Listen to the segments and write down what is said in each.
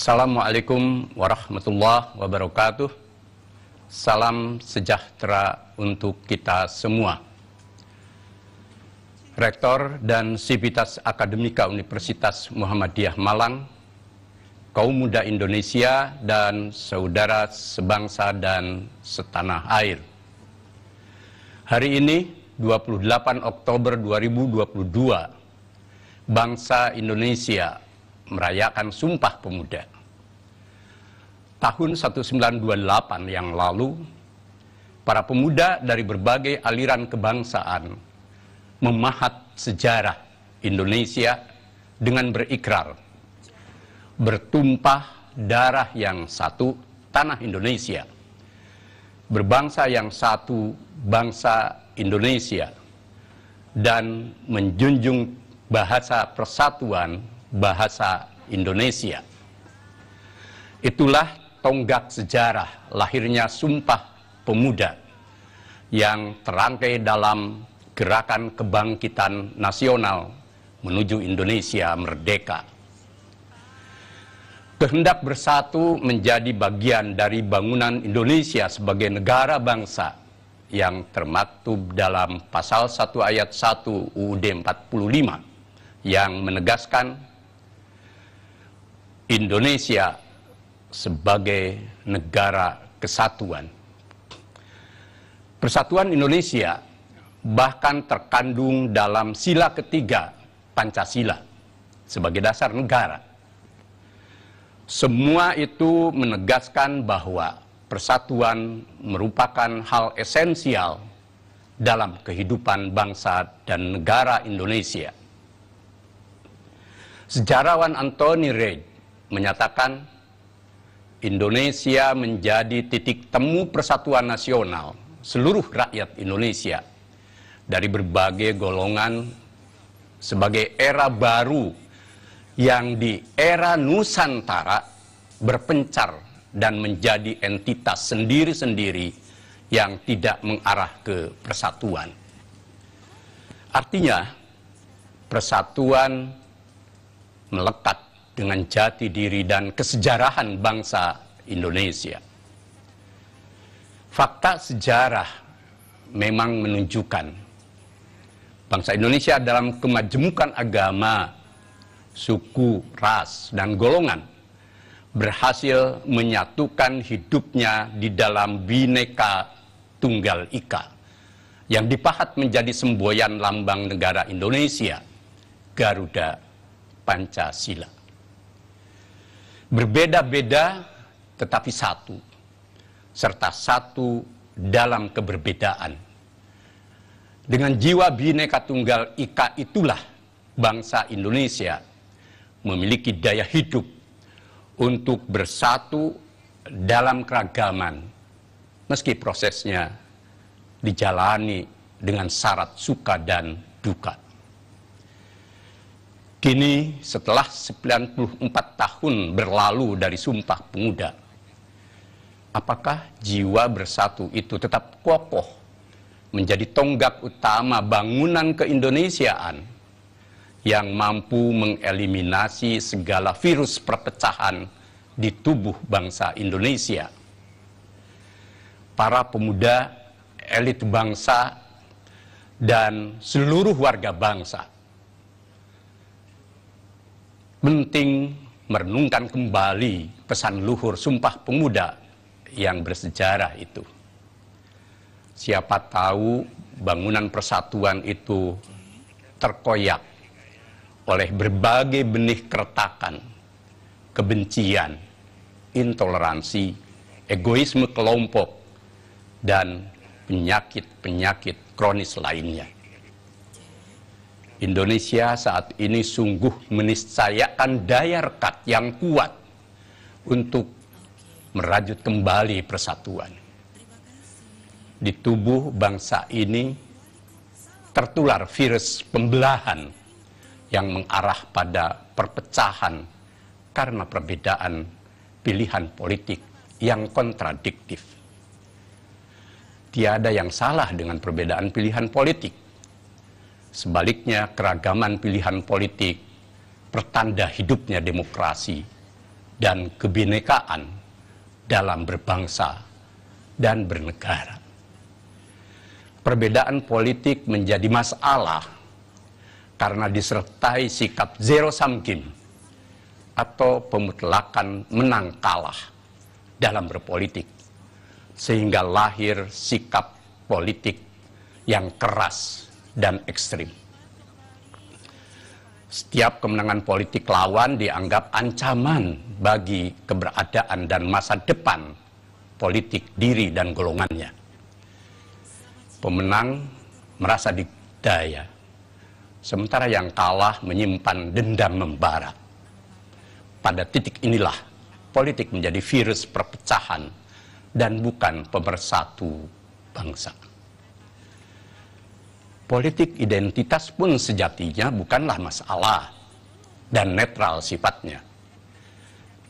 Assalamualaikum warahmatullahi wabarakatuh. Salam sejahtera untuk kita semua. Rektor dan Sivitas Akademika Universitas Muhammadiyah Malang, kaum muda Indonesia dan saudara sebangsa dan setanah air. Hari ini 28 Oktober 2022, bangsa Indonesia merayakan Sumpah Pemuda. Tahun 1928 yang lalu, para pemuda dari berbagai aliran kebangsaan memahat sejarah Indonesia dengan berikrar, bertumpah darah yang satu, tanah Indonesia, berbangsa yang satu, bangsa Indonesia, dan menjunjung bahasa persatuan, bahasa Indonesia. Itulah tonggak sejarah lahirnya Sumpah Pemuda yang terangkai dalam gerakan kebangkitan nasional menuju Indonesia merdeka. Kehendak bersatu menjadi bagian dari bangunan Indonesia sebagai negara bangsa yang termaktub dalam pasal 1 ayat 1 UUD 45 yang menegaskan Indonesia sebagai negara kesatuan. Persatuan Indonesia bahkan terkandung dalam sila ketiga Pancasila sebagai dasar negara. Semua itu menegaskan bahwa persatuan merupakan hal esensial dalam kehidupan bangsa dan negara Indonesia. Sejarawan Anthony Reid menyatakan Indonesia menjadi titik temu persatuan nasional seluruh rakyat Indonesia dari berbagai golongan sebagai era baru yang di era Nusantara berpencar dan menjadi entitas sendiri-sendiri yang tidak mengarah ke persatuan. Artinya, persatuan melekat dengan jati diri dan kesejarahan bangsa Indonesia. Fakta sejarah memang menunjukkan bangsa Indonesia dalam kemajemukan agama, suku, ras, dan golongan berhasil menyatukan hidupnya di dalam Bhinneka Tunggal Ika yang dipahat menjadi semboyan lambang negara Indonesia, Garuda Pancasila. Berbeda-beda tetapi satu, serta satu dalam keberbedaan. Dengan jiwa Bhinneka Tunggal Ika itulah bangsa Indonesia memiliki daya hidup untuk bersatu dalam keragaman, meski prosesnya dijalani dengan syarat suka dan duka. Kini setelah 94 tahun berlalu dari Sumpah Pemuda, apakah jiwa bersatu itu tetap kokoh menjadi tonggak utama bangunan keindonesiaan yang mampu mengeliminasi segala virus perpecahan di tubuh bangsa Indonesia? Para pemuda, elit bangsa, dan seluruh warga bangsa penting merenungkan kembali pesan luhur Sumpah Pemuda yang bersejarah itu. Siapa tahu bangunan persatuan itu terkoyak oleh berbagai benih keretakan, kebencian, intoleransi, egoisme kelompok, dan penyakit-penyakit kronis lainnya. Indonesia saat ini sungguh meniscayakan daya rekat yang kuat untuk merajut kembali persatuan. Di tubuh bangsa ini tertular virus pembelahan yang mengarah pada perpecahan karena perbedaan pilihan politik yang kontradiktif. Tiada yang salah dengan perbedaan pilihan politik. Sebaliknya, keragaman pilihan politik pertanda hidupnya demokrasi dan kebinekaan dalam berbangsa dan bernegara. Perbedaan politik menjadi masalah karena disertai sikap zero sum game atau pemutlakan menang kalah dalam berpolitik, sehingga lahir sikap politik yang keras dan ekstrim. Setiap kemenangan politik lawan dianggap ancaman bagi keberadaan dan masa depan politik diri dan golongannya. Pemenang merasa didaya, sementara yang kalah menyimpan dendam membara. Pada titik inilah politik menjadi virus perpecahan dan bukan pemersatu bangsa. Politik identitas pun sejatinya bukanlah masalah dan netral sifatnya.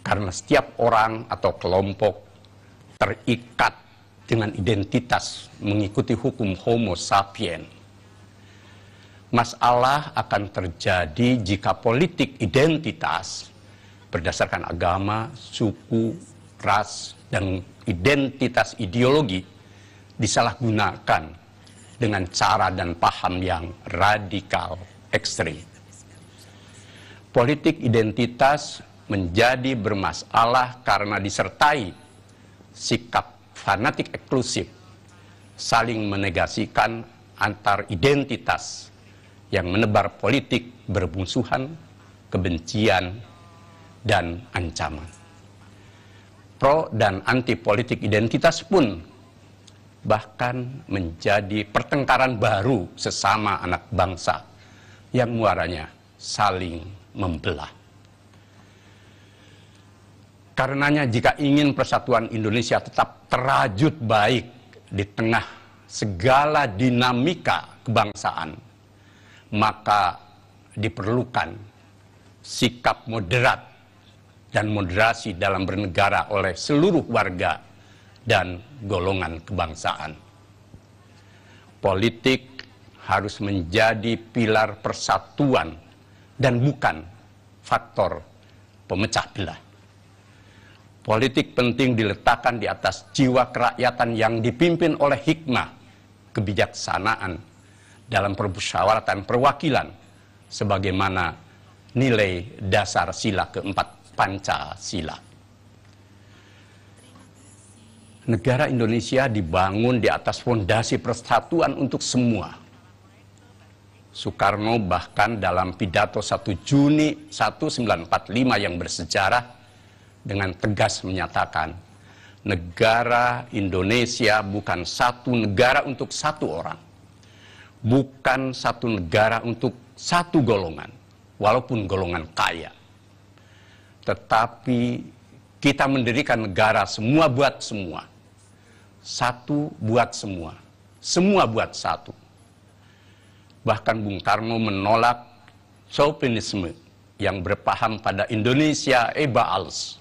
Karena setiap orang atau kelompok terikat dengan identitas mengikuti hukum Homo sapiens. Masalah akan terjadi jika politik identitas berdasarkan agama, suku, ras, dan identitas ideologi disalahgunakan dengan cara dan paham yang radikal, ekstrim. Politik identitas menjadi bermasalah karena disertai sikap fanatik eksklusif, saling menegasikan antar identitas yang menebar politik bermusuhan, kebencian, dan ancaman. Pro dan anti politik identitas pun bahkan menjadi pertengkaran baru sesama anak bangsa yang muaranya saling membelah. Karenanya jika ingin persatuan Indonesia tetap terajut baik di tengah segala dinamika kebangsaan, maka diperlukan sikap moderat dan moderasi dalam bernegara oleh seluruh warga dan golongan kebangsaan. Politik harus menjadi pilar persatuan dan bukan faktor pemecah belah. Politik penting diletakkan di atas jiwa kerakyatan yang dipimpin oleh hikmah, kebijaksanaan dalam permusyawaratan perwakilan sebagaimana nilai dasar sila keempat Pancasila. Negara Indonesia dibangun di atas fondasi persatuan untuk semua. Soekarno bahkan dalam pidato 1 Juni 1945 yang bersejarah dengan tegas menyatakan, negara Indonesia bukan satu negara untuk satu orang, bukan satu negara untuk satu golongan, walaupun golongan kaya. Tetapi kita mendirikan negara semua buat semua, satu buat semua, semua buat satu. Bahkan Bung Karno menolak chauvinisme yang berpaham pada Indonesia eba alus,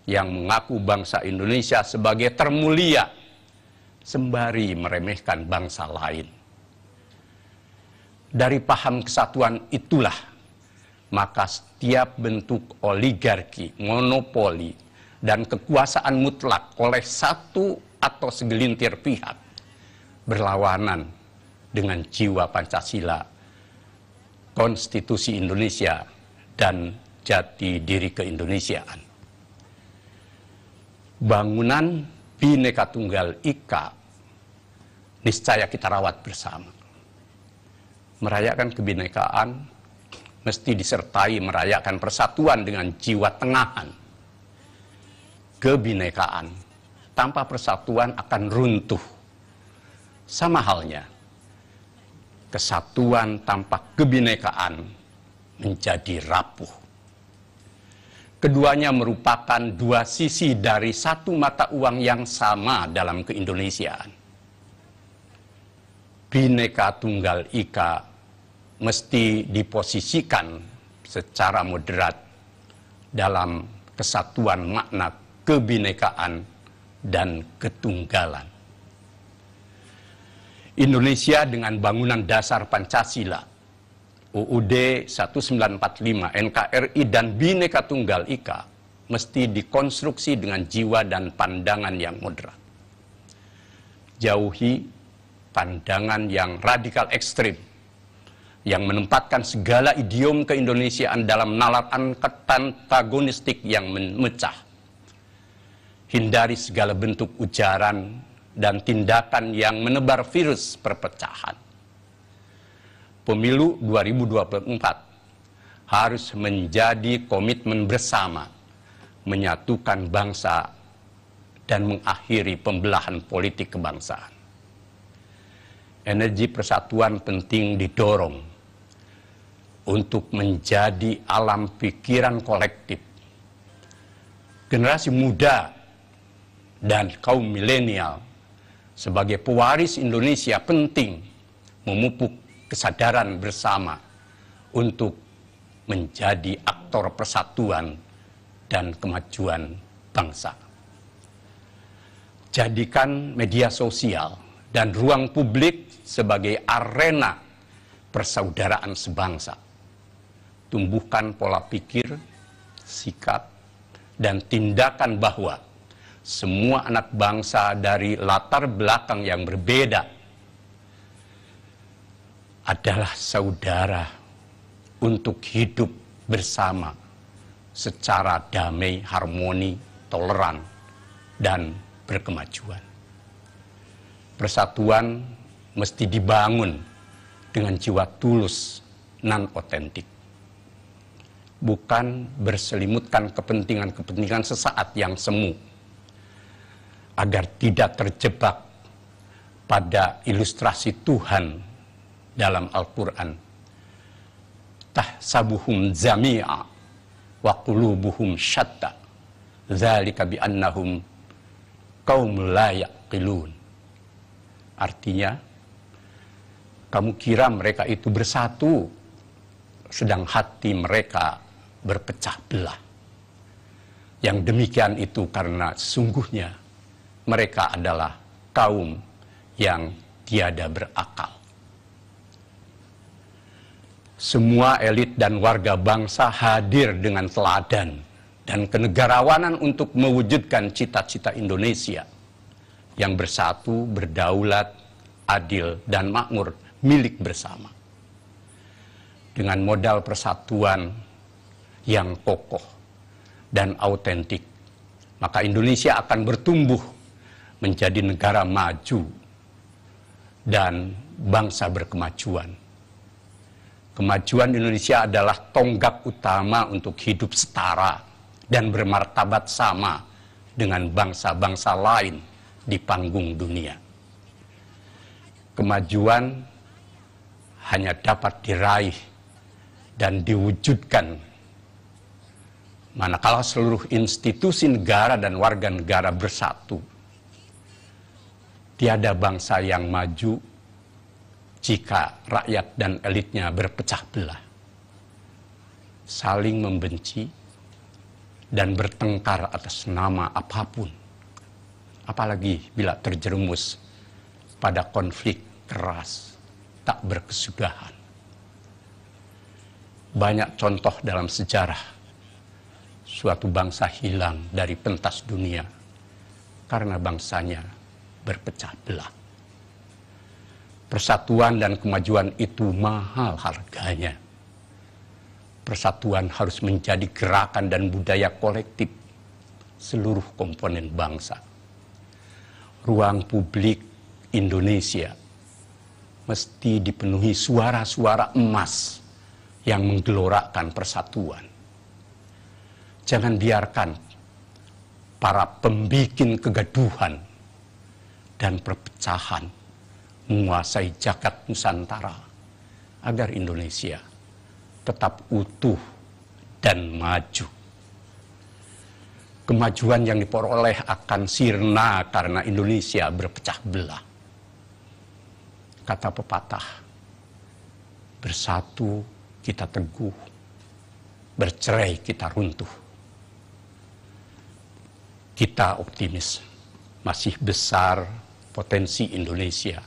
yang mengaku bangsa Indonesia sebagai termulia, sembari meremehkan bangsa lain. Dari paham kesatuan itulah, maka setiap bentuk oligarki, monopoli, dan kekuasaan mutlak oleh satu atau segelintir pihak berlawanan dengan jiwa Pancasila, konstitusi Indonesia, dan jati diri keindonesiaan. Bangunan Bhinneka Tunggal Ika niscaya kita rawat bersama. Merayakan kebinekaan mesti disertai merayakan persatuan dengan jiwa tengahan. Kebinekaan tanpa persatuan akan runtuh. Sama halnya, kesatuan tanpa kebinekaan menjadi rapuh. Keduanya merupakan dua sisi dari satu mata uang yang sama dalam keindonesiaan. Bhinneka Tunggal Ika mesti diposisikan secara moderat dalam kesatuan makna kebinekaan dan ketunggalan. Indonesia dengan bangunan dasar Pancasila, UUD 1945, NKRI, dan Bhinneka Tunggal Ika mesti dikonstruksi dengan jiwa dan pandangan yang moderat. Jauhi pandangan yang radikal ekstrim, yang menempatkan segala idiom keindonesiaan dalam nalar antagonistik yang memecah. Hindari segala bentuk ujaran dan tindakan yang menebar virus perpecahan. Pemilu 2024 harus menjadi komitmen bersama menyatukan bangsa dan mengakhiri pembelahan politik kebangsaan. Energi persatuan penting didorong untuk menjadi alam pikiran kolektif. Generasi muda dan kaum milenial sebagai pewaris Indonesia penting memupuk kesadaran bersama untuk menjadi aktor persatuan dan kemajuan bangsa. Jadikan media sosial dan ruang publik sebagai arena persaudaraan sebangsa. Tumbuhkan pola pikir, sikap, dan tindakan bahwa semua anak bangsa dari latar belakang yang berbeda adalah saudara untuk hidup bersama secara damai, harmoni, toleran, dan berkemajuan. Persatuan mesti dibangun dengan jiwa tulus, non-otentik. Bukan berselimutkan kepentingan-kepentingan sesaat yang semu, agar tidak terjebak pada ilustrasi Tuhan dalam Al-Quran. Tahsabuhum zami'a wa qulubuhum syatta, dzalika bi annahum qaum la yaqilun. Artinya, kamu kira mereka itu bersatu, sedang hati mereka berpecah belah. Yang demikian itu karena sesungguhnya mereka adalah kaum yang tiada berakal. Semua elit dan warga bangsa hadir dengan teladan dan kenegarawanan untuk mewujudkan cita-cita Indonesia yang bersatu, berdaulat, adil, dan makmur milik bersama. Dengan modal persatuan yang kokoh dan autentik, maka Indonesia akan bertumbuh menjadi negara maju dan bangsa berkemajuan. Kemajuan Indonesia adalah tonggak utama untuk hidup setara dan bermartabat sama dengan bangsa-bangsa lain di panggung dunia. Kemajuan hanya dapat diraih dan diwujudkan manakala seluruh institusi negara dan warga negara bersatu. Tiada bangsa yang maju jika rakyat dan elitnya berpecah belah, saling membenci, dan bertengkar atas nama apapun. Apalagi bila terjerumus pada konflik keras, tak berkesudahan. Banyak contoh dalam sejarah suatu bangsa hilang dari pentas dunia karena bangsanya berpecah belah. Persatuan dan kemajuan itu mahal harganya. Persatuan harus menjadi gerakan dan budaya kolektif seluruh komponen bangsa. Ruang publik Indonesia mesti dipenuhi suara-suara emas yang menggelorakan persatuan. Jangan biarkan para pembikin kegaduhan dan perpecahan menguasai jagat Nusantara agar Indonesia tetap utuh dan maju. Kemajuan yang diperoleh akan sirna karena Indonesia berpecah belah. Kata pepatah, bersatu kita teguh, bercerai kita runtuh. Kita optimis, masih besar potensi Indonesia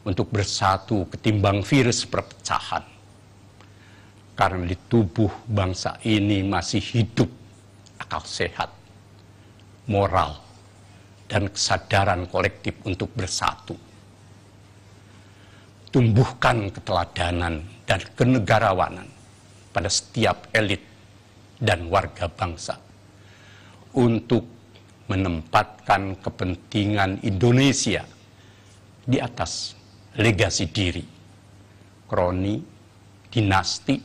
untuk bersatu ketimbang virus perpecahan. Karena di tubuh bangsa ini masih hidup akal sehat, moral, dan kesadaran kolektif untuk bersatu. Tumbuhkan keteladanan dan kenegarawanan pada setiap elit dan warga bangsa untuk menempatkan kepentingan Indonesia di atas legasi diri, kroni, dinasti,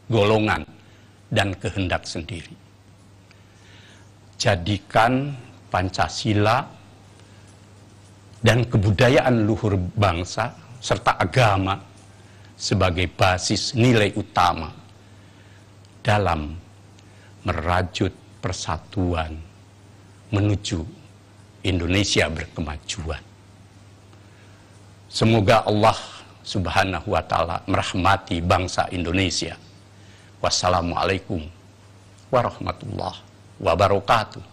golongan, dan kehendak sendiri. Jadikan Pancasila dan kebudayaan luhur bangsa serta agama sebagai basis nilai utama dalam merajut persatuan menuju Indonesia berkemajuan. Semoga Allah Subhanahu wa ta'ala merahmati bangsa Indonesia. Wassalamualaikum warahmatullahi wabarakatuh.